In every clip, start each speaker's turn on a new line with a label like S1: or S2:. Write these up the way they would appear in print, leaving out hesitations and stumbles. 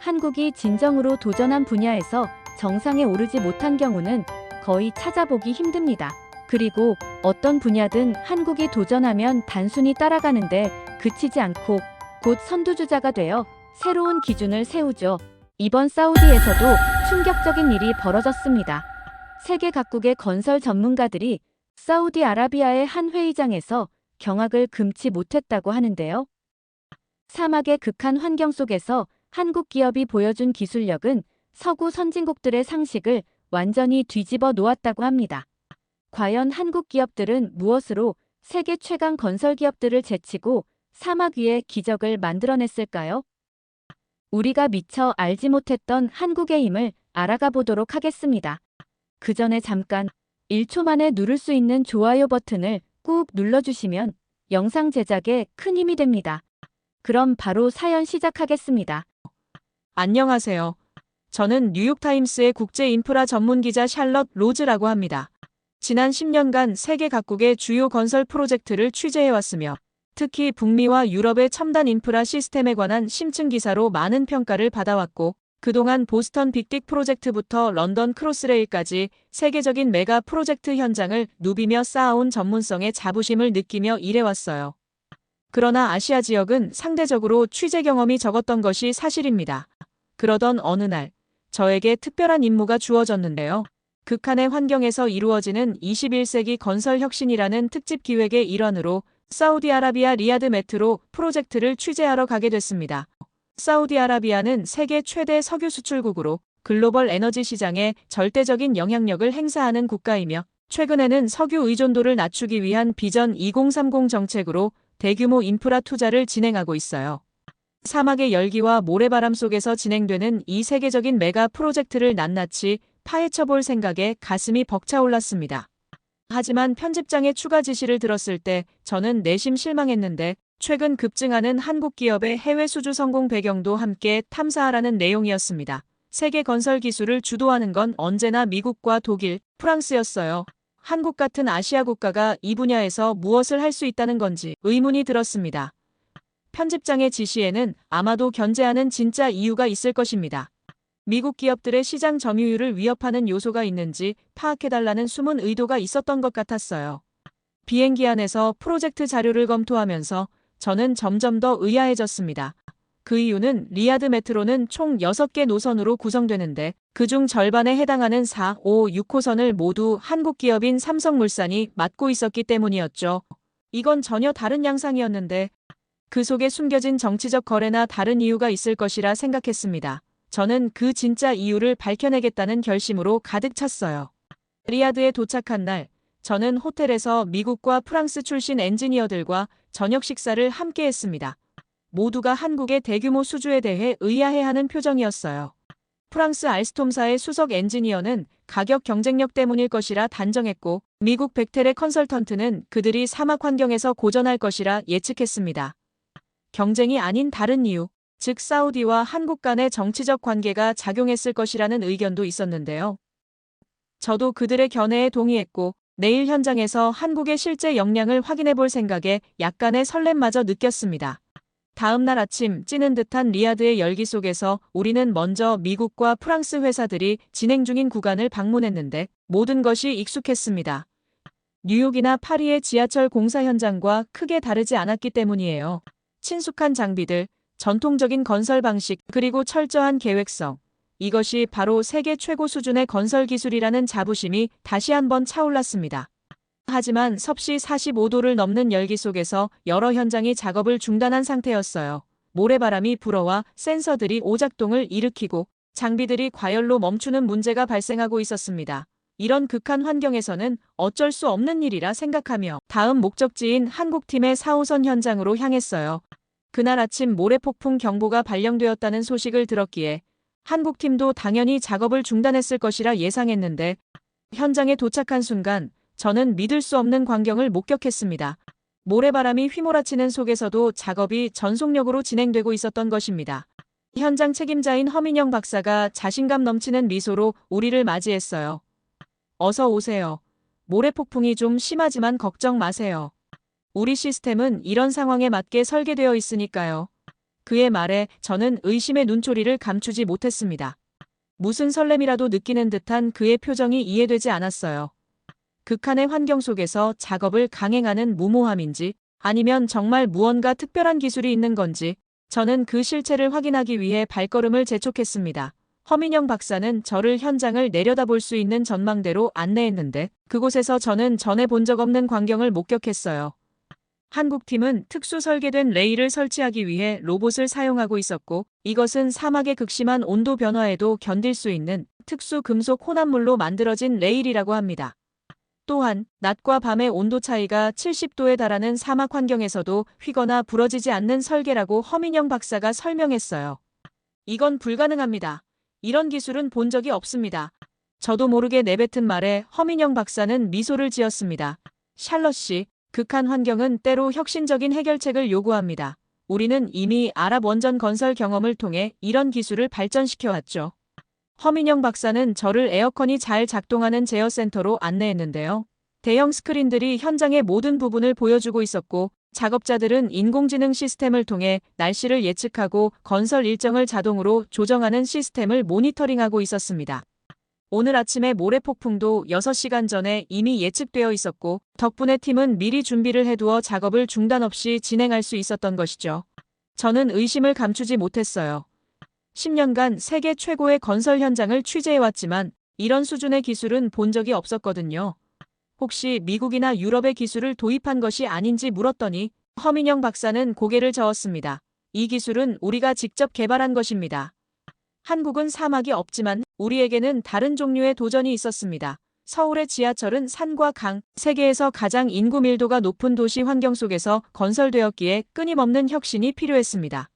S1: 한국이 진정으로 도전한 분야에서 정상에 오르지 못한 경우는 거의 찾아보기 힘듭니다. 그리고 어떤 분야든 한국이 도전하면 단순히 따라가는데 그치지 않고 곧 선두주자가 되어 새로운 기준을 세우죠. 이번 사우디에서도 충격적인 일이 벌어졌습니다. 세계 각국의 건설 전문가들이 사우디아라비아의 한 회의장에서 경악을 금치 못했다고 하는데요. 사막의 극한 환경 속에서 한국 기업이 보여준 기술력은 서구 선진국들의 상식을 완전히 뒤집어 놓았다고 합니다. 과연 한국 기업들은 무엇으로 세계 최강 건설 기업들을 제치고 사막 위에 기적을 만들어냈을까요? 우리가 미처 알지 못했던 한국의 힘을 알아가 보도록 하겠습니다. 그 전에 잠깐 1초 만에 누를 수 있는 좋아요 버튼을 꾹 눌러주시면 영상 제작에 큰 힘이 됩니다. 그럼 바로 사연 시작하겠습니다.
S2: 안녕하세요. 저는 뉴욕타임스의 국제 인프라 전문 기자 샬럿 로즈라고 합니다. 지난 10년간 세계 각국의 주요 건설 프로젝트를 취재해왔으며 특히 북미와 유럽의 첨단 인프라 시스템에 관한 심층 기사로 많은 평가를 받아왔고 그동안 보스턴 빅딕 프로젝트부터 런던 크로스레일까지 세계적인 메가 프로젝트 현장을 누비며 쌓아온 전문성에 자부심을 느끼며 일해왔어요. 그러나 아시아 지역은 상대적으로 취재 경험이 적었던 것이 사실입니다. 그러던 어느 날 저에게 특별한 임무가 주어졌는데요. 극한의 환경에서 이루어지는 21세기 건설 혁신이라는 특집 기획의 일환으로 사우디아라비아 리야드 메트로 프로젝트를 취재하러 가게 됐습니다. 사우디아라비아는 세계 최대 석유 수출국으로 글로벌 에너지 시장에 절대적인 영향력을 행사하는 국가이며 최근에는 석유 의존도를 낮추기 위한 비전 2030 정책으로 대규모 인프라 투자를 진행하고 있어요. 사막의 열기와 모래바람 속에서 진행되는 이 세계적인 메가 프로젝트를 낱낱이 파헤쳐볼 생각에 가슴이 벅차올랐습니다. 하지만 편집장의 추가 지시를 들었을 때 저는 내심 실망했는데 최근 급증하는 한국 기업의 해외 수주 성공 배경도 함께 탐사하라는 내용이었습니다. 세계 건설 기술을 주도하는 건 언제나 미국과 독일, 프랑스였어요. 한국 같은 아시아 국가가 이 분야에서 무엇을 할 수 있다는 건지 의문이 들었습니다. 편집장의 지시에는 아마도 견제하는 진짜 이유가 있을 것입니다. 미국 기업들의 시장 점유율을 위협하는 요소가 있는지 파악해달라는 숨은 의도가 있었던 것 같았어요. 비행기 안에서 프로젝트 자료를 검토하면서 저는 점점 더 의아해졌습니다. 그 이유는 리야드 메트로는 총 6개 노선으로 구성되는데 그중 절반에 해당하는 4, 5, 6호선을 모두 한국 기업인 삼성물산이 맡고 있었기 때문이었죠. 이건 전혀 다른 양상이었는데 그 속에 숨겨진 정치적 거래나 다른 이유가 있을 것이라 생각했습니다. 저는 그 진짜 이유를 밝혀내겠다는 결심으로 가득 찼어요. 리야드에 도착한 날, 저는 호텔에서 미국과 프랑스 출신 엔지니어들과 저녁 식사를 함께 했습니다. 모두가 한국의 대규모 수주에 대해 의아해하는 표정이었어요. 프랑스 알스톰사의 수석 엔지니어는 가격 경쟁력 때문일 것이라 단정했고 미국 벡텔의 컨설턴트는 그들이 사막 환경에서 고전할 것이라 예측했습니다. 경쟁이 아닌 다른 이유, 즉 사우디와 한국 간의 정치적 관계가 작용했을 것이라는 의견도 있었는데요. 저도 그들의 견해에 동의했고 내일 현장에서 한국의 실제 역량을 확인해 볼 생각에 약간의 설렘마저 느꼈습니다. 다음 날 아침 찌는 듯한 리야드의 열기 속에서 우리는 먼저 미국과 프랑스 회사들이 진행 중인 구간을 방문했는데 모든 것이 익숙했습니다. 뉴욕이나 파리의 지하철 공사 현장과 크게 다르지 않았기 때문이에요. 친숙한 장비들, 전통적인 건설 방식, 그리고 철저한 계획성. 이것이 바로 세계 최고 수준의 건설 기술이라는 자부심이 다시 한번 차올랐습니다. 하지만 섭씨 45도를 넘는 열기 속에서 여러 현장이 작업을 중단한 상태였어요. 모래바람이 불어와 센서들이 오작동을 일으키고 장비들이 과열로 멈추는 문제가 발생하고 있었습니다. 이런 극한 환경에서는 어쩔 수 없는 일이라 생각하며 다음 목적지인 한국팀의 4호선 현장으로 향했어요. 그날 아침 모래폭풍 경보가 발령되었다는 소식을 들었기에 한국팀도 당연히 작업을 중단했을 것이라 예상했는데 현장에 도착한 순간 저는 믿을 수 없는 광경을 목격했습니다. 모래바람이 휘몰아치는 속에서도 작업이 전속력으로 진행되고 있었던 것입니다. 현장 책임자인 허민영 박사가 자신감 넘치는 미소로 우리를 맞이했어요. 어서 오세요. 모래폭풍이 좀 심하지만 걱정 마세요. 우리 시스템은 이런 상황에 맞게 설계되어 있으니까요. 그의 말에 저는 의심의 눈초리를 감추지 못했습니다. 무슨 설렘이라도 느끼는 듯한 그의 표정이 이해되지 않았어요. 극한의 환경 속에서 작업을 강행하는 무모함인지 아니면 정말 무언가 특별한 기술이 있는 건지 저는 그 실체를 확인하기 위해 발걸음을 재촉했습니다. 허민영 박사는 저를 현장을 내려다볼 수 있는 전망대로 안내했는데 그곳에서 저는 전에 본 적 없는 광경을 목격했어요. 한국팀은 특수 설계된 레일을 설치하기 위해 로봇을 사용하고 있었고 이것은 사막의 극심한 온도 변화에도 견딜 수 있는 특수 금속 혼합물로 만들어진 레일이라고 합니다. 또한 낮과 밤의 온도 차이가 70도에 달하는 사막 환경에서도 휘거나 부러지지 않는 설계라고 허민영 박사가 설명했어요. 이건 불가능합니다. 이런 기술은 본 적이 없습니다. 저도 모르게 내뱉은 말에 허민영 박사는 미소를 지었습니다. 샬럿 씨, 극한 환경은 때로 혁신적인 해결책을 요구합니다. 우리는 이미 아랍 원전 건설 경험을 통해 이런 기술을 발전시켜왔죠. 허민영 박사는 저를 에어컨이 잘 작동하는 제어센터로 안내했는데요. 대형 스크린들이 현장의 모든 부분을 보여주고 있었고 작업자들은 인공지능 시스템을 통해 날씨를 예측하고 건설 일정을 자동으로 조정하는 시스템을 모니터링하고 있었습니다. 오늘 아침의 모래폭풍도 6시간 전에 이미 예측되어 있었고 덕분에 팀은 미리 준비를 해두어 작업을 중단 없이 진행할 수 있었던 것이죠. 저는 의심을 감추지 못했어요. 10년간 세계 최고의 건설 현장을 취재해왔지만 이런 수준의 기술은 본 적이 없었거든요. 혹시 미국이나 유럽의 기술을 도입한 것이 아닌지 물었더니 허민영 박사는 고개를 저었습니다. 이 기술은 우리가 직접 개발한 것입니다. 한국은 사막이 없지만 우리에게는 다른 종류의 도전이 있었습니다. 서울의 지하철은 산과 강, 세계에서 가장 인구 밀도가 높은 도시 환경 속에서 건설되었기에 끊임없는 혁신이 필요했습니다.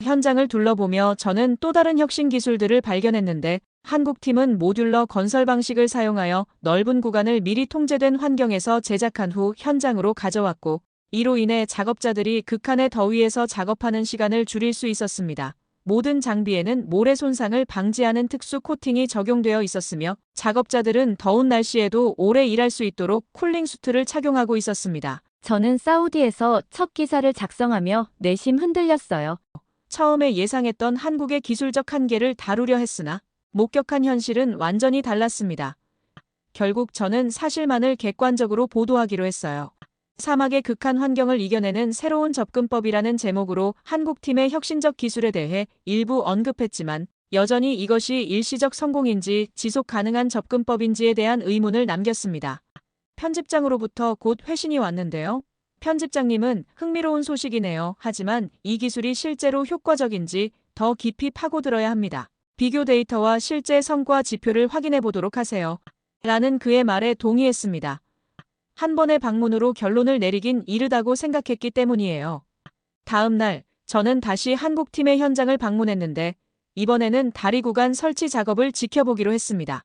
S2: 현장을 둘러보며 저는 또 다른 혁신 기술들을 발견했는데 한국팀은 모듈러 건설 방식을 사용하여 넓은 구간을 미리 통제된 환경에서 제작한 후 현장으로 가져왔고 이로 인해 작업자들이 극한의 더위에서 작업하는 시간을 줄일 수 있었습니다. 모든 장비에는 모래 손상을 방지하는 특수 코팅이 적용되어 있었으며 작업자들은 더운 날씨에도 오래 일할 수 있도록 쿨링 수트를 착용하고 있었습니다.
S1: 저는 사우디에서 첫 기사를 작성하며 내심 흔들렸어요.
S2: 처음에 예상했던 한국의 기술적 한계를 다루려 했으나 목격한 현실은 완전히 달랐습니다. 결국 저는 사실만을 객관적으로 보도하기로 했어요. 사막의 극한 환경을 이겨내는 새로운 접근법이라는 제목으로 한국팀의 혁신적 기술에 대해 일부 언급했지만 여전히 이것이 일시적 성공인지 지속 가능한 접근법인지에 대한 의문을 남겼습니다. 편집장으로부터 곧 회신이 왔는데요. 편집장님은 흥미로운 소식이네요. 하지만 이 기술이 실제로 효과적인지 더 깊이 파고들어야 합니다. 비교 데이터와 실제 성과 지표를 확인해 보도록 하세요. 라는 그의 말에 동의했습니다. 한 번의 방문으로 결론을 내리긴 이르다고 생각했기 때문이에요. 다음 날 저는 다시 한국팀의 현장을 방문했는데 이번에는 다리 구간 설치 작업을 지켜보기로 했습니다.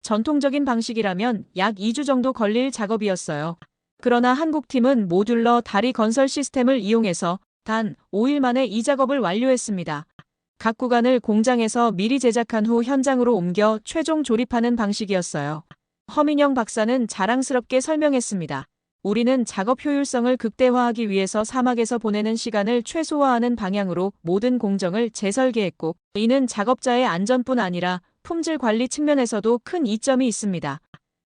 S2: 전통적인 방식이라면 약 2주 정도 걸릴 작업이었어요. 그러나 한국팀은 모듈러 다리 건설 시스템을 이용해서 단 5일 만에 이 작업을 완료했습니다. 각 구간을 공장에서 미리 제작한 후 현장으로 옮겨 최종 조립하는 방식이었어요. 허민영 박사는 자랑스럽게 설명했습니다. 우리는 작업 효율성을 극대화하기 위해서 사막에서 보내는 시간을 최소화하는 방향으로 모든 공정을 재설계했고 이는 작업자의 안전뿐 아니라 품질 관리 측면에서도 큰 이점이 있습니다.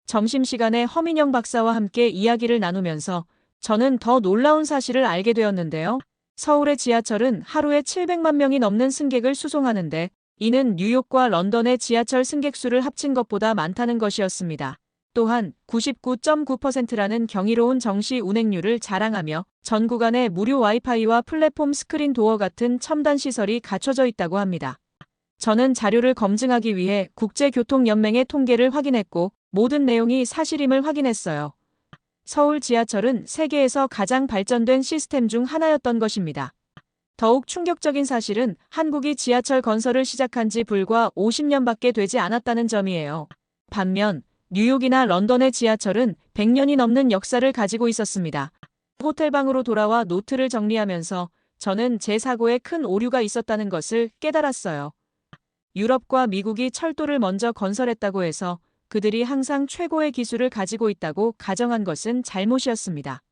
S2: 점심시간에 허민영 박사와 함께 이야기를 나누면서 저는 더 놀라운 사실을 알게 되었는데요. 서울의 지하철은 하루에 700만 명이 넘는 승객을 수송하는데 이는 뉴욕과 런던의 지하철 승객 수를 합친 것보다 많다는 것이었습니다. 또한 99.9%라는 경이로운 정시 운행률을 자랑하며 전 구간에 무료 와이파이와 플랫폼 스크린 도어 같은 첨단 시설이 갖춰져 있다고 합니다. 저는 자료를 검증하기 위해 국제교통연맹의 통계를 확인했고 모든 내용이 사실임을 확인했어요. 서울 지하철은 세계에서 가장 발전된 시스템 중 하나였던 것입니다. 더욱 충격적인 사실은 한국이 지하철 건설을 시작한 지 불과 50년밖에 되지 않았다는 점이에요. 반면 뉴욕이나 런던의 지하철은 100년이 넘는 역사를 가지고 있었습니다. 호텔방으로 돌아와 노트를 정리하면서 저는 제 사고에 큰 오류가 있었다는 것을 깨달았어요. 유럽과 미국이 철도를 먼저 건설했다고 해서 그들이 항상 최고의 기술을 가지고 있다고 가정한 것은 잘못이었습니다.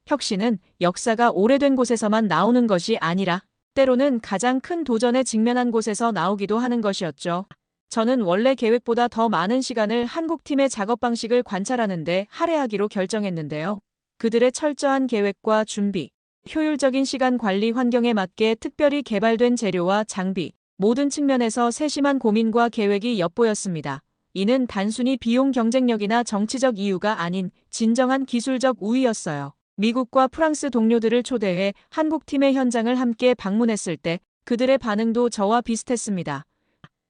S2: 혁신은 역사가 오래된 곳에서만 나오는 것이 아니라 때로는 가장 큰 도전에 직면한 곳에서 나오기도 하는 것이었죠. 저는 원래 계획보다 더 많은 시간을 한국팀의 작업 방식을 관찰하는데 할애하기로 결정했는데요. 그들의 철저한 계획과 준비, 효율적인 시간 관리 환경에 맞게 특별히 개발된 재료와 장비, 모든 측면에서 세심한 고민과 계획이 엿보였습니다. 이는 단순히 비용 경쟁력이나 정치적 이유가 아닌 진정한 기술적 우위였어요. 미국과 프랑스 동료들을 초대해 한국팀의 현장을 함께 방문했을 때 그들의 반응도 저와 비슷했습니다.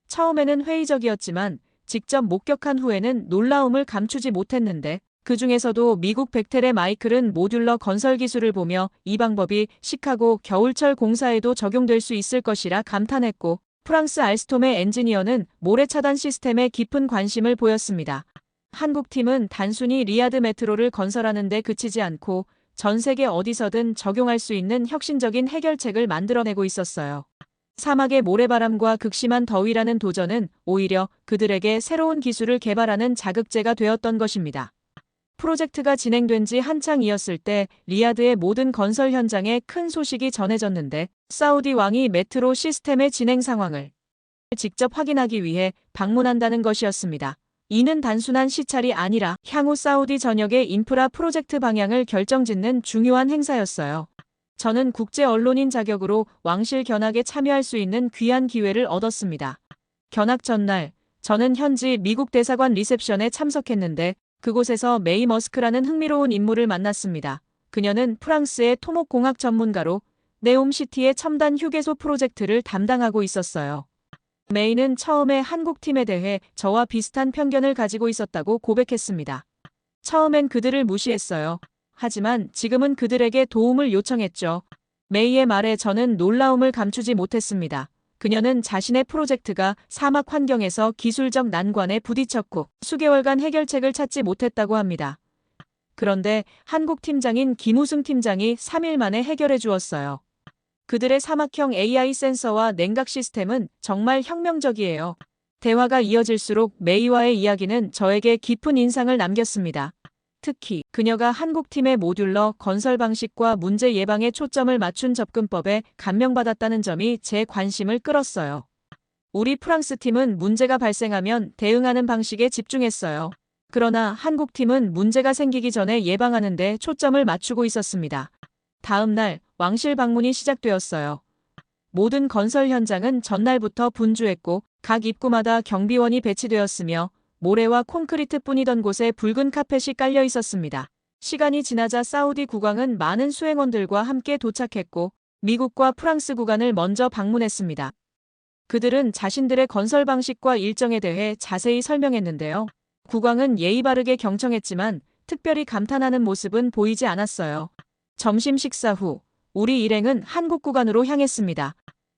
S2: 처음에는 회의적이었지만 직접 목격한 후에는 놀라움을 감추지 못했는데 그 중에서도 미국 벡텔의 마이클은 모듈러 건설 기술을 보며 이 방법이 시카고 겨울철 공사에도 적용될 수 있을 것이라 감탄했고 프랑스 알스톰의 엔지니어는 모래 차단 시스템에 깊은 관심을 보였습니다. 한국팀은 단순히 리아드 메트로를 건설하는 데 그치지 않고 전 세계 어디서든 적용할 수 있는 혁신적인 해결책을 만들어내고 있었어요. 사막의 모래바람과 극심한 더위라는 도전은 오히려 그들에게 새로운 기술을 개발하는 자극제가 되었던 것입니다. 프로젝트가 진행된 지 한창이었을 때 리야드의 모든 건설 현장에 큰 소식이 전해졌는데 사우디 왕이 메트로 시스템의 진행 상황을 직접 확인하기 위해 방문한다는 것이었습니다. 이는 단순한 시찰이 아니라 향후 사우디 전역의 인프라 프로젝트 방향을 결정짓는 중요한 행사였어요. 저는 국제 언론인 자격으로 왕실 견학에 참여할 수 있는 귀한 기회를 얻었습니다. 견학 전날, 저는 현지 미국 대사관 리셉션에 참석했는데 그곳에서 메이 머스크라는 흥미로운 인물을 만났습니다. 그녀는 프랑스의 토목공학 전문가로 네옴시티의 첨단 휴게소 프로젝트를 담당하고 있었어요. 메이는 처음에 한국팀에 대해 저와 비슷한 편견을 가지고 있었다고 고백했습니다. 처음엔 그들을 무시했어요. 하지만 지금은 그들에게 도움을 요청했죠. 메이의 말에 저는 놀라움을 감추지 못했습니다. 그녀는 자신의 프로젝트가 사막 환경에서 기술적 난관에 부딪혔고 수개월간 해결책을 찾지 못했다고 합니다. 그런데 한국 팀장인 김우승 팀장이 3일 만에 해결해 주었어요. 그들의 사막형 AI 센서와 냉각 시스템은 정말 혁명적이에요. 대화가 이어질수록 메이와의 이야기는 저에게 깊은 인상을 남겼습니다. 특히 그녀가 한국팀의 모듈러 건설 방식과 문제 예방에 초점을 맞춘 접근법에 감명받았다는 점이 제 관심을 끌었어요. 우리 프랑스 팀은 문제가 발생하면 대응하는 방식에 집중했어요. 그러나 한국팀은 문제가 생기기 전에 예방하는 데 초점을 맞추고 있었습니다. 다음 날 왕실 방문이 시작되었어요. 모든 건설 현장은 전날부터 분주했고 각 입구마다 경비원이 배치되었으며 모래와 콘크리트뿐이던 곳에 붉은 카펫이 깔려 있었습니다. 시간이 지나자 사우디 국왕은 많은 수행원들과 함께 도착했고 미국과 프랑스 국왕을 먼저 방문했습니다. 그들은 자신들의 건설 방식과 일정에 대해 자세히 설명했는데요. 국왕은 예의 바르게 경청했지만 특별히 감탄하는 모습은 보이지 않았어요. 점심 식사 후 우리 일행은 한국 국왕으로 향했습니다.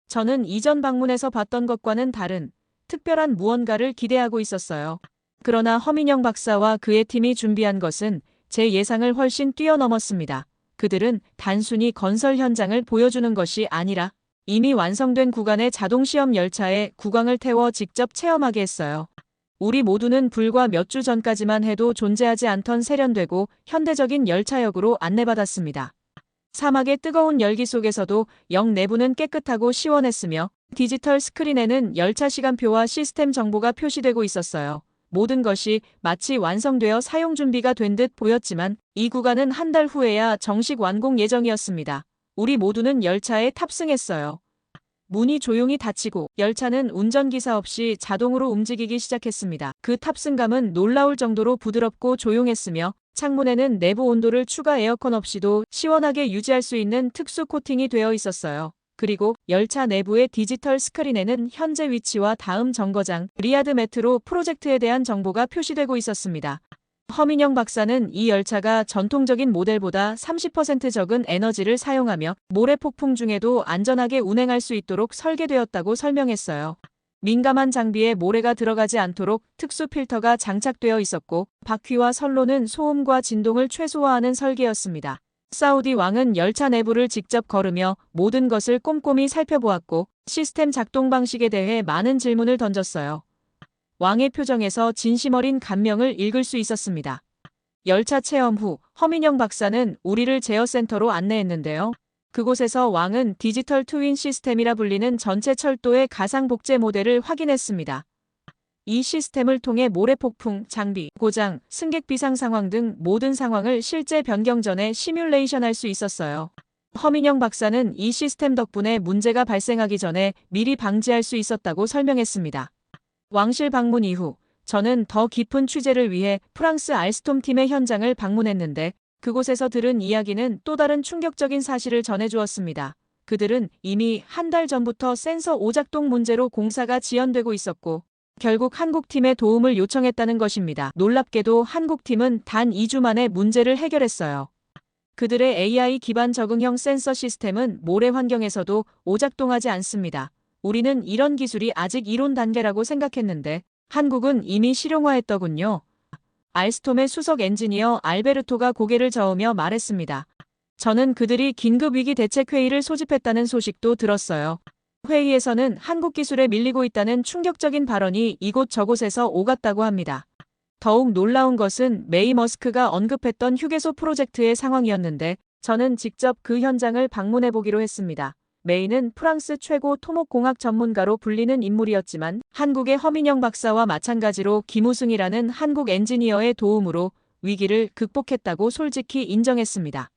S2: 저는 이전 방문에서 봤던 것과는 다른 특별한 무언가를 기대하고 있었어요. 그러나 허민영 박사와 그의 팀이 준비한 것은 제 예상을 훨씬 뛰어넘었습니다. 그들은 단순히 건설 현장을 보여주는 것이 아니라 이미 완성된 구간의 자동시험 열차에 국왕을 태워 직접 체험하게 했어요. 우리 모두는 불과 몇 주 전까지만 해도 존재하지 않던 세련되고 현대적인 열차역으로 안내받았습니다. 사막의 뜨거운 열기 속에서도 역 내부는 깨끗하고 시원했으며 디지털 스크린에는 열차 시간표와 시스템 정보가 표시되고 있었어요. 모든 것이 마치 완성되어 사용 준비가 된 듯 보였지만 이 구간은 한 달 후에야 정식 완공 예정이었습니다. 우리 모두는 열차에 탑승했어요. 문이 조용히 닫히고 열차는 운전기사 없이 자동으로 움직이기 시작했습니다. 그 탑승감은 놀라울 정도로 부드럽고 조용했으며 창문에는 내부 온도를 추가 에어컨 없이도 시원하게 유지할 수 있는 특수 코팅이 되어 있었어요. 그리고 열차 내부의 디지털 스크린에는 현재 위치와 다음 정거장, 리야드 메트로 프로젝트에 대한 정보가 표시되고 있었습니다. 허민영 박사는 이 열차가 전통적인 모델보다 30% 적은 에너지를 사용하며 모래 폭풍 중에도 안전하게 운행할 수 있도록 설계되었다고 설명했어요. 민감한 장비에 모래가 들어가지 않도록 특수 필터가 장착되어 있었고 바퀴와 선로는 소음과 진동을 최소화하는 설계였습니다. 사우디 왕은 열차 내부를 직접 걸으며 모든 것을 꼼꼼히 살펴보았고 시스템 작동 방식에 대해 많은 질문을 던졌어요. 왕의 표정에서 진심 어린 감명을 읽을 수 있었습니다. 열차 체험 후 허민영 박사는 우리를 제어센터로 안내했는데요. 그곳에서 왕은 디지털 트윈 시스템이라 불리는 전체 철도의 가상 복제 모델을 확인했습니다. 이 시스템을 통해 모래폭풍, 장비, 고장, 승객 비상 상황 등 모든 상황을 실제 변경 전에 시뮬레이션할 수 있었어요. 허민영 박사는 이 시스템 덕분에 문제가 발생하기 전에 미리 방지할 수 있었다고 설명했습니다. 왕실 방문 이후 저는 더 깊은 취재를 위해 프랑스 알스톰 팀의 현장을 방문했는데 그곳에서 들은 이야기는 또 다른 충격적인 사실을 전해주었습니다. 그들은 이미 한 달 전부터 센서 오작동 문제로 공사가 지연되고 있었고 결국 한국팀의 도움을 요청했다는 것입니다. 놀랍게도 한국팀은 단 2주 만에 문제를 해결했어요. 그들의 AI 기반 적응형 센서 시스템은 모래 환경에서도 오작동하지 않습니다. 우리는 이런 기술이 아직 이론 단계라고 생각했는데 한국은 이미 실용화했더군요. 알스톰의 수석 엔지니어 알베르토가 고개를 저으며 말했습니다. 저는 그들이 긴급위기 대책회의를 소집했다는 소식도 들었어요. 회의에서는 한국 기술에 밀리고 있다는 충격적인 발언이 이곳저곳에서 오갔다고 합니다. 더욱 놀라운 것은 메이 머스크가 언급했던 휴게소 프로젝트의 상황이었는데 저는 직접 그 현장을 방문해보기로 했습니다. 메이는 프랑스 최고 토목공학 전문가로 불리는 인물이었지만 한국의 허민영 박사와 마찬가지로 김우승이라는 한국 엔지니어의 도움으로 위기를 극복했다고 솔직히 인정했습니다.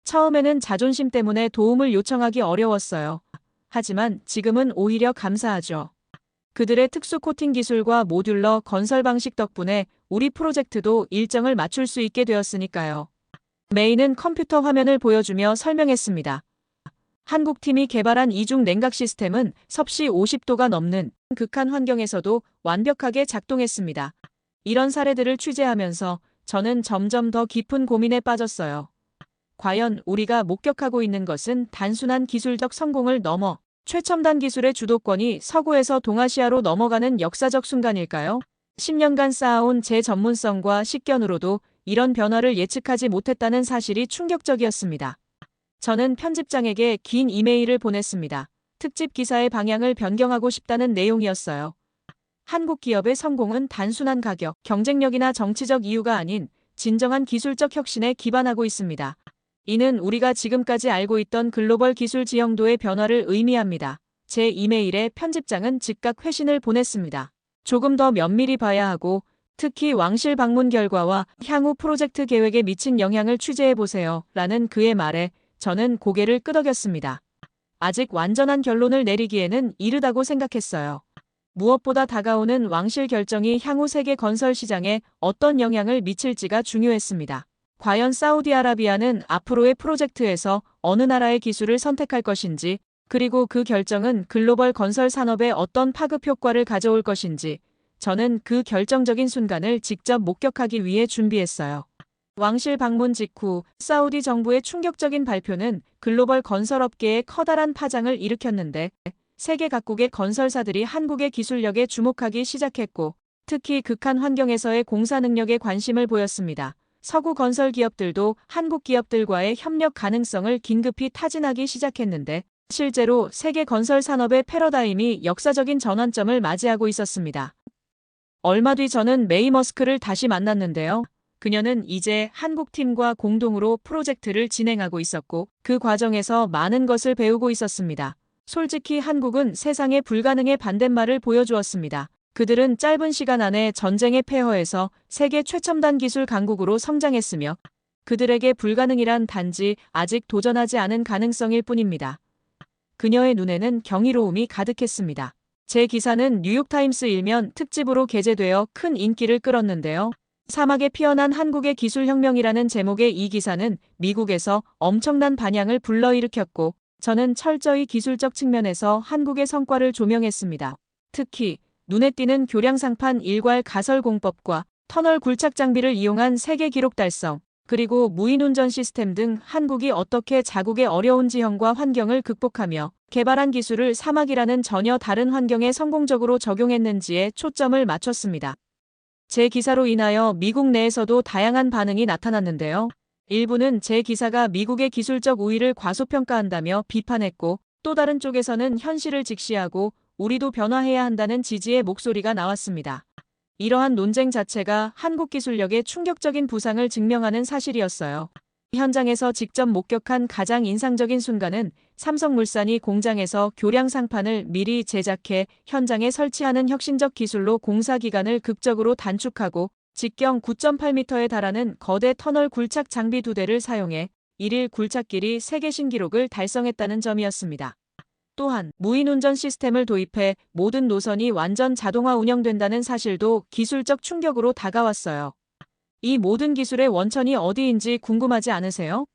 S2: 처음에는 자존심 때문에 도움을 요청하기 어려웠어요. 하지만 지금은 오히려 감사하죠. 그들의 특수 코팅 기술과 모듈러 건설 방식 덕분에 우리 프로젝트도 일정을 맞출 수 있게 되었으니까요. 메이는 컴퓨터 화면을 보여주며 설명했습니다. 한국팀이 개발한 이중 냉각 시스템은 섭씨 50도가 넘는 극한 환경에서도 완벽하게 작동했습니다. 이런 사례들을 취재하면서 저는 점점 더 깊은 고민에 빠졌어요. 과연 우리가 목격하고 있는 것은 단순한 기술적 성공을 넘어 최첨단 기술의 주도권이 서구에서 동아시아로 넘어가는 역사적 순간일까요? 10년간 쌓아온 제 전문성과 식견으로도 이런 변화를 예측하지 못했다는 사실이 충격적이었습니다. 저는 편집장에게 긴 이메일을 보냈습니다. 특집 기사의 방향을 변경하고 싶다는 내용이었어요. 한국 기업의 성공은 단순한 가격, 경쟁력이나 정치적 이유가 아닌 진정한 기술적 혁신에 기반하고 있습니다. 이는 우리가 지금까지 알고 있던 글로벌 기술 지형도의 변화를 의미합니다. 제 이메일에 편집장은 즉각 회신을 보냈습니다. 조금 더 면밀히 봐야 하고 특히 왕실 방문 결과와 향후 프로젝트 계획에 미친 영향을 취재해보세요. 라는 그의 말에 저는 고개를 끄덕였습니다. 아직 완전한 결론을 내리기에는 이르다고 생각했어요. 무엇보다 다가오는 왕실 결정이 향후 세계 건설 시장에 어떤 영향을 미칠지가 중요했습니다. 과연 사우디아라비아는 앞으로의 프로젝트에서 어느 나라의 기술을 선택할 것인지, 그리고 그 결정은 글로벌 건설 산업에 어떤 파급 효과를 가져올 것인지, 저는 그 결정적인 순간을 직접 목격하기 위해 준비했어요. 왕실 방문 직후 사우디 정부의 충격적인 발표는 글로벌 건설업계에 커다란 파장을 일으켰는데, 세계 각국의 건설사들이 한국의 기술력에 주목하기 시작했고, 특히 극한 환경에서의 공사 능력에 관심을 보였습니다. 서구 건설 기업들도 한국 기업들과의 협력 가능성을 긴급히 타진하기 시작했는데 실제로 세계 건설 산업의 패러다임이 역사적인 전환점을 맞이하고 있었습니다. 얼마 뒤 저는 메이 머스크를 다시 만났는데요. 그녀는 이제 한국 팀과 공동으로 프로젝트를 진행하고 있었고 그 과정에서 많은 것을 배우고 있었습니다. 솔직히 한국은 세상에 불가능의 반대말을 보여주었습니다. 그들은 짧은 시간 안에 전쟁의 폐허에서 세계 최첨단 기술 강국으로 성장했으며 그들에게 불가능이란 단지 아직 도전하지 않은 가능성일 뿐입니다. 그녀의 눈에는 경이로움이 가득했습니다. 제 기사는 뉴욕타임스 일면 특집으로 게재되어 큰 인기를 끌었는데요. 사막에 피어난 한국의 기술혁명이라는 제목의 이 기사는 미국에서 엄청난 반향을 불러일으켰고 저는 철저히 기술적 측면에서 한국의 성과를 조명했습니다. 특히 눈에 띄는 교량상판 일괄 가설 공법과 터널 굴착 장비를 이용한 세계 기록 달성, 그리고 무인운전 시스템 등 한국이 어떻게 자국의 어려운 지형과 환경을 극복하며 개발한 기술을 사막이라는 전혀 다른 환경에 성공적으로 적용했는지에 초점을 맞췄습니다. 제 기사로 인하여 미국 내에서도 다양한 반응이 나타났는데요. 일부는 제 기사가 미국의 기술적 우위를 과소평가한다며 비판했고 또 다른 쪽에서는 현실을 직시하고 우리도 변화해야 한다는 지지의 목소리가 나왔습니다. 이러한 논쟁 자체가 한국 기술력의 충격적인 부상을 증명하는 사실이었어요. 현장에서 직접 목격한 가장 인상적인 순간은 삼성물산이 공장에서 교량 상판을 미리 제작해 현장에 설치하는 혁신적 기술로 공사 기간을 극적으로 단축하고 직경 9.8m에 달하는 거대 터널 굴착 장비 2대를 사용해 1일 굴착 길이 세계 신기록을 달성했다는 점이었습니다. 또한 무인 운전 시스템을 도입해 모든 노선이 완전 자동화 운영된다는 사실도 기술적 충격으로 다가왔어요. 이 모든 기술의 원천이 어디인지 궁금하지 않으세요?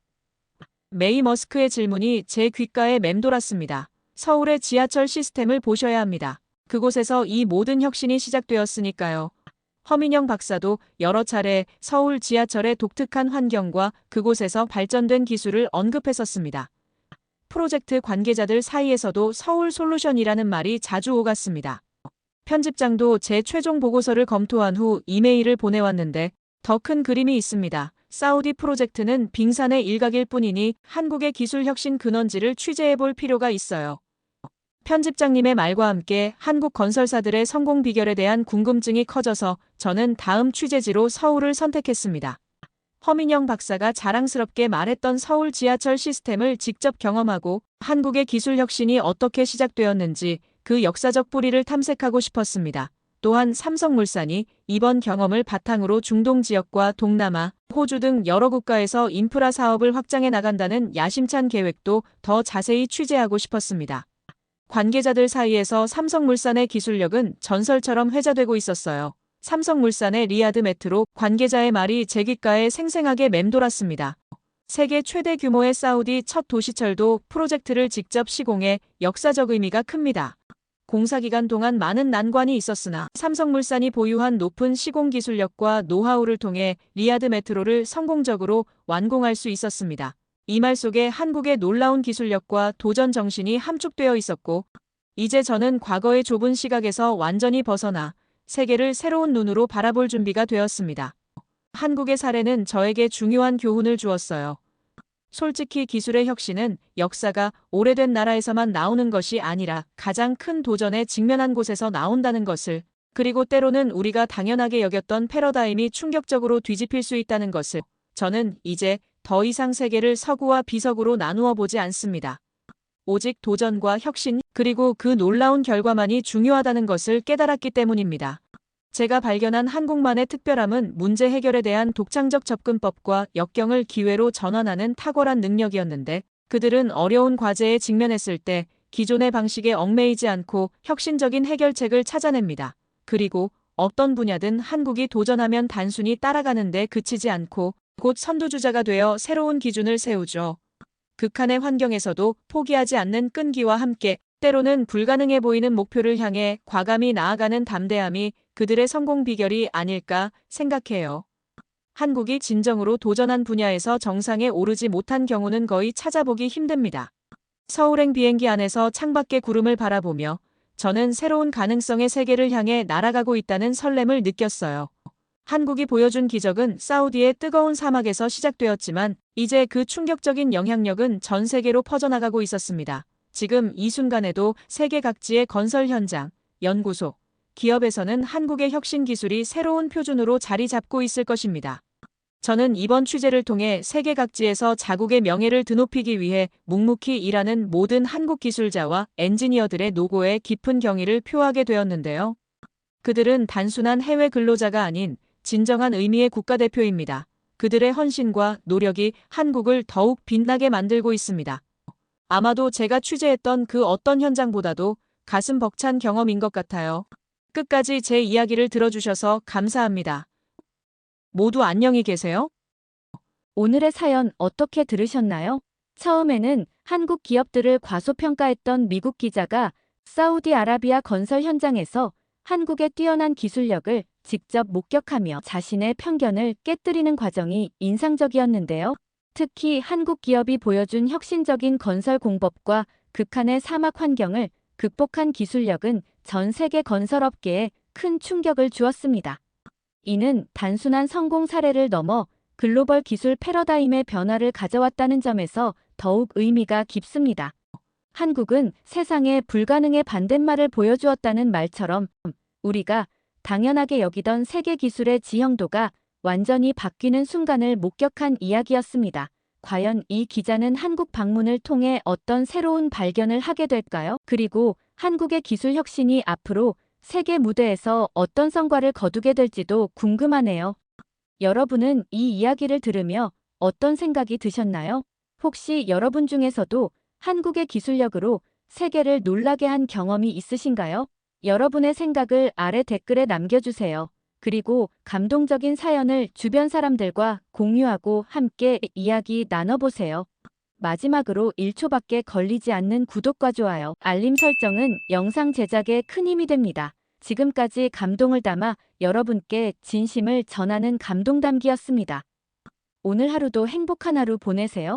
S2: 메이 머스크의 질문이 제 귓가에 맴돌았습니다. 서울의 지하철 시스템을 보셔야 합니다. 그곳에서 이 모든 혁신이 시작되었으니까요. 허민영 박사도 여러 차례 서울 지하철의 독특한 환경과 그곳에서 발전된 기술을 언급했었습니다. 프로젝트 관계자들 사이에서도 서울 솔루션이라는 말이 자주 오갔습니다. 편집장도 제 최종 보고서를 검토한 후 이메일을 보내왔는데 더 큰 그림이 있습니다. 사우디 프로젝트는 빙산의 일각일 뿐이니 한국의 기술 혁신 근원지를 취재해볼 필요가 있어요. 편집장님의 말과 함께 한국 건설사들의 성공 비결에 대한 궁금증이 커져서 저는 다음 취재지로 서울을 선택했습니다. 허민영 박사가 자랑스럽게 말했던 서울 지하철 시스템을 직접 경험하고 한국의 기술 혁신이 어떻게 시작되었는지 그 역사적 뿌리를 탐색하고 싶었습니다. 또한 삼성물산이 이번 경험을 바탕으로 중동 지역과 동남아, 호주 등 여러 국가에서 인프라 사업을 확장해 나간다는 야심찬 계획도 더 자세히 취재하고 싶었습니다. 관계자들 사이에서 삼성물산의 기술력은 전설처럼 회자되고 있었어요. 삼성물산의 리야드 메트로 관계자의 말이 제 귓가에 생생하게 맴돌았습니다. 세계 최대 규모의 사우디 첫 도시철도 프로젝트를 직접 시공해 역사적 의미가 큽니다. 공사 기간 동안 많은 난관이 있었으나 삼성물산이 보유한 높은 시공 기술력과 노하우를 통해 리야드 메트로를 성공적으로 완공할 수 있었습니다. 이 말 속에 한국의 놀라운 기술력과 도전 정신이 함축되어 있었고, 이제 저는 과거의 좁은 시각에서 완전히 벗어나 세계를 새로운 눈으로 바라볼 준비가 되었습니다. 한국의 사례는 저에게 중요한 교훈을 주었어요. 솔직히 기술의 혁신은 역사가 오래된 나라에서만 나오는 것이 아니라 가장 큰 도전에 직면한 곳에서 나온다는 것을, 그리고 때로는 우리가 당연하게 여겼던 패러다임이 충격적으로 뒤집힐 수 있다는 것을, 저는 이제 더 이상 세계를 서구와 비서구로 나누어 보지 않습니다. 오직 도전과 혁신, 그리고 그 놀라운 결과만이 중요하다는 것을 깨달았기 때문입니다. 제가 발견한 한국만의 특별함은 문제 해결에 대한 독창적 접근법과 역경을 기회로 전환하는 탁월한 능력이었는데, 그들은 어려운 과제에 직면했을 때 기존의 방식에 얽매이지 않고 혁신적인 해결책을 찾아냅니다. 그리고 어떤 분야든 한국이 도전하면 단순히 따라가는 데 그치지 않고 곧 선두주자가 되어 새로운 기준을 세우죠. 극한의 환경에서도 포기하지 않는 끈기와 함께 때로는 불가능해 보이는 목표를 향해 과감히 나아가는 담대함이 그들의 성공 비결이 아닐까 생각해요. 한국이 진정으로 도전한 분야에서 정상에 오르지 못한 경우는 거의 찾아보기 힘듭니다. 서울행 비행기 안에서 창밖의 구름을 바라보며 저는 새로운 가능성의 세계를 향해 날아가고 있다는 설렘을 느꼈어요. 한국이 보여준 기적은 사우디의 뜨거운 사막에서 시작되었지만 이제 그 충격적인 영향력은 전 세계로 퍼져나가고 있었습니다. 지금 이 순간에도 세계 각지의 건설 현장, 연구소, 기업에서는 한국의 혁신 기술이 새로운 표준으로 자리 잡고 있을 것입니다. 저는 이번 취재를 통해 세계 각지에서 자국의 명예를 드높이기 위해 묵묵히 일하는 모든 한국 기술자와 엔지니어들의 노고에 깊은 경의를 표하게 되었는데요. 그들은 단순한 해외 근로자가 아닌 진정한 의미의 국가대표입니다. 그들의 헌신과 노력이 한국을 더욱 빛나게 만들고 있습니다. 아마도 제가 취재했던 그 어떤 현장보다도 가슴 벅찬 경험인 것 같아요. 끝까지 제 이야기를 들어주셔서 감사합니다. 모두 안녕히 계세요.
S1: 오늘의 사연 어떻게 들으셨나요? 처음에는 한국 기업들을 과소평가했던 미국 기자가 사우디아라비아 건설 현장에서 한국의 뛰어난 기술력을 직접 목격하며 자신의 편견을 깨뜨리는 과정이 인상적이었는데요. 특히 한국 기업이 보여준 혁신적인 건설 공법과 극한의 사막 환경을 극복한 기술력은 전 세계 건설업계에 큰 충격을 주었습니다. 이는 단순한 성공 사례를 넘어 글로벌 기술 패러다임의 변화를 가져왔다는 점에서 더욱 의미가 깊습니다. 한국은 세상에 불가능의 반대말을 보여주었다는 말처럼 우리가 당연하게 여기던 세계 기술의 지형도가 완전히 바뀌는 순간을 목격한 이야기였습니다. 과연 이 기자는 한국 방문을 통해 어떤 새로운 발견을 하게 될까요? 그리고 한국의 기술 혁신이 앞으로 세계 무대에서 어떤 성과를 거두게 될지도 궁금하네요. 여러분은 이 이야기를 들으며 어떤 생각이 드셨나요? 혹시 여러분 중에서도 한국의 기술력으로 세계를 놀라게 한 경험이 있으신가요? 여러분의 생각을 아래 댓글에 남겨주세요. 그리고 감동적인 사연을 주변 사람들과 공유하고 함께 이야기 나눠보세요. 마지막으로 1초밖에 걸리지 않는 구독과 좋아요, 알림 설정은 영상 제작에 큰 힘이 됩니다. 지금까지 감동을 담아 여러분께 진심을 전하는 감동담기였습니다. 오늘 하루도 행복한 하루 보내세요.